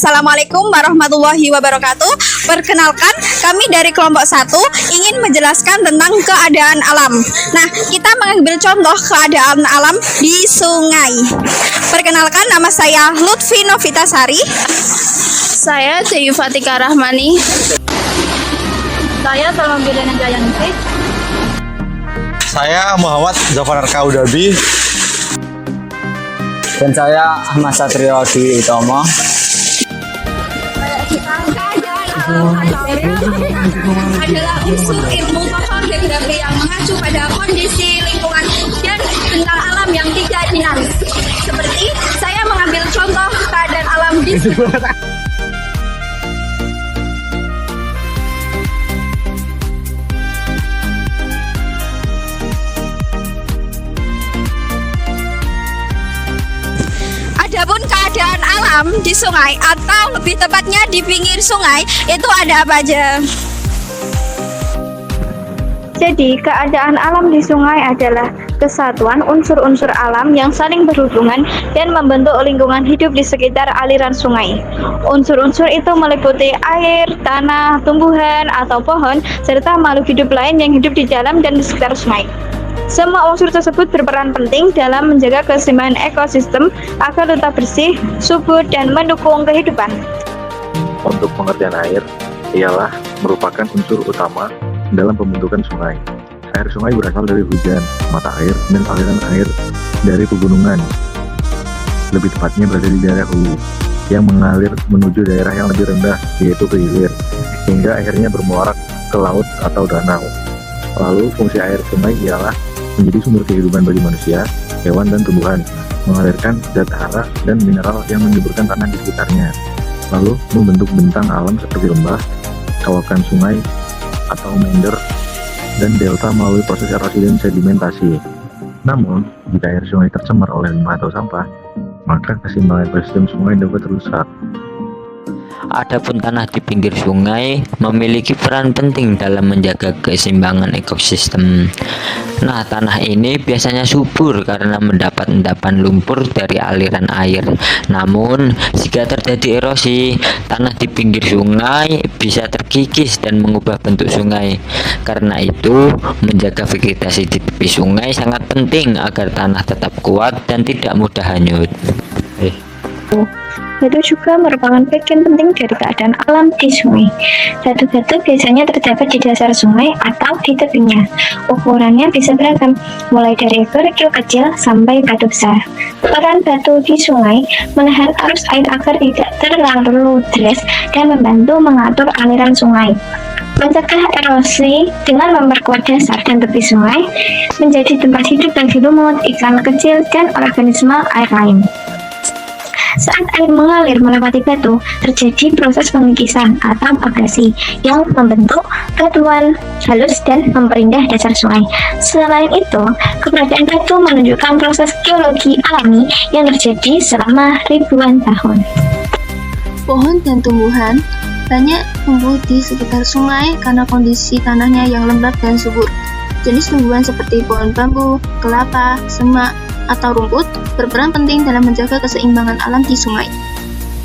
Assalamualaikum warahmatullahi wabarakatuh. Perkenalkan, kami dari kelompok 1 ingin menjelaskan tentang keadaan alam. Nah, kita mengambil contoh keadaan alam di sungai. Perkenalkan, nama saya Lutfi Novitasari. Saya Dewi Fatika Rahmani. Saya Salma Bilena Jayanti. Saya Muhammad Zafar Kaudabi. Dan saya Ahmad Satrio Dwi Utomo. Adalah unsur ilmu tokoh geografi yang mengacu pada kondisi lingkungan dan tentang alam yang tidak dinamis. Seperti saya mengambil contoh keadaan alam di Adapun keadaan alam di sungai atau lebih tepatnya di pinggir sungai itu ada apa aja? Jadi, keadaan alam di sungai adalah kesatuan unsur-unsur alam yang saling berhubungan dan membentuk lingkungan hidup di sekitar aliran sungai. Unsur-unsur itu meliputi air, tanah, tumbuhan, atau pohon, serta makhluk hidup lain yang hidup di dalam dan di sekitar sungai. Semua unsur tersebut berperan penting dalam menjaga keseimbangan ekosistem agar tetap bersih, subur, dan mendukung kehidupan. Untuk pengertian air, ialah merupakan unsur utama dalam pembentukan sungai. Air sungai berasal dari hujan, mata air, dan aliran air dari pegunungan. Lebih tepatnya berada di daerah hulu, yang mengalir menuju daerah yang lebih rendah, yaitu ke hilir, hingga akhirnya bermuara ke laut atau danau. Lalu, fungsi air sungai ialah menjadi sumber kehidupan bagi manusia, hewan, dan tumbuhan, mengalirkan zat hara dan mineral yang menyuburkan tanah di sekitarnya, lalu membentuk bentang alam seperti lembah, kawakan sungai, atau meander, dan delta melalui proses erosi dan sedimentasi. Namun, jika air sungai tercemar oleh limbah atau sampah, maka keseimbangan ekosistem sungai dapat rusak. Adapun tanah di pinggir sungai memiliki peran penting dalam menjaga keseimbangan ekosistem. Nah, tanah ini biasanya subur karena mendapat endapan lumpur dari aliran air. Namun, jika terjadi erosi, tanah di pinggir sungai bisa terkikis dan mengubah bentuk sungai. Karena itu, menjaga vegetasi di tepi sungai sangat penting agar tanah tetap kuat dan tidak mudah hanyut. Itu juga merupakan bagian penting dari keadaan alam di sungai. Batu-batu biasanya terdapat di dasar sungai atau di tepinya. Ukurannya bisa beragam, mulai dari kerikil kecil sampai batu besar. Peran batu di sungai menahan arus air agar tidak terlalu deras dan membantu mengatur aliran sungai. Mencegah erosi dengan memperkuat dasar dan tepi sungai menjadi tempat hidup bagi lumut, ikan kecil, dan organisme air lain. Saat air mengalir melewati batu, terjadi proses pengikisan atau abrasi yang membentuk batuan halus dan memperindah dasar sungai. Selain itu, keberadaan batu menunjukkan proses geologi alami yang terjadi selama ribuan tahun. Pohon dan tumbuhan banyak tumbuh di sekitar sungai karena kondisi tanahnya yang lembab dan subur. Jenis tumbuhan seperti pohon bambu, kelapa, semak, atau rumput berperan penting dalam menjaga keseimbangan alam di sungai.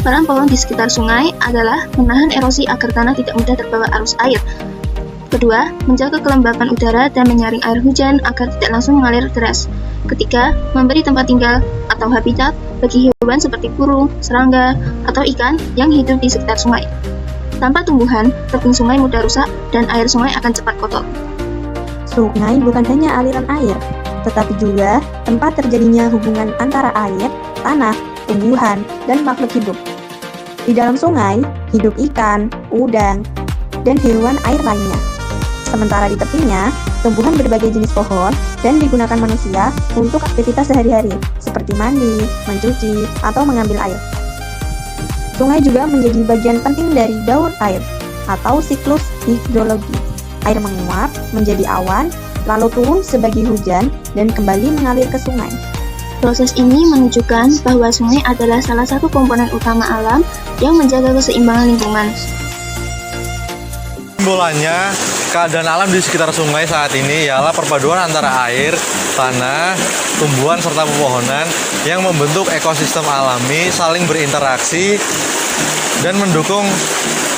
Peran pohon di sekitar sungai adalah menahan erosi agar tanah tidak mudah terbawa arus air. Kedua, menjaga kelembapan udara dan menyaring air hujan agar tidak langsung mengalir deras. Ketiga, memberi tempat tinggal atau habitat bagi hewan seperti burung, serangga, atau ikan yang hidup di sekitar sungai. Tanpa tumbuhan, tebing sungai mudah rusak dan air sungai akan cepat kotor. Sungai bukan hanya aliran air, tetapi juga tempat terjadinya hubungan antara air, tanah, tumbuhan, dan makhluk hidup. Di dalam sungai, hidup ikan, udang, dan hewan air lainnya. Sementara di tepinya, tumbuhan berbagai jenis pohon dan digunakan manusia untuk aktivitas sehari-hari, seperti mandi, mencuci, atau mengambil air. Sungai juga menjadi bagian penting dari daur air, atau siklus hidrologi. Air menguap menjadi awan, lalu turun sebagai hujan dan kembali mengalir ke sungai. Proses ini menunjukkan bahwa sungai adalah salah satu komponen utama alam yang menjaga keseimbangan lingkungan. Kesimpulannya, keadaan alam di sekitar sungai saat ini ialah perpaduan antara air, tanah, tumbuhan, serta pepohonan yang membentuk ekosistem alami, saling berinteraksi, dan mendukung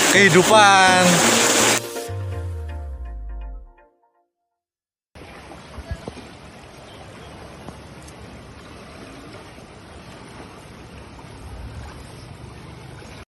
kehidupan.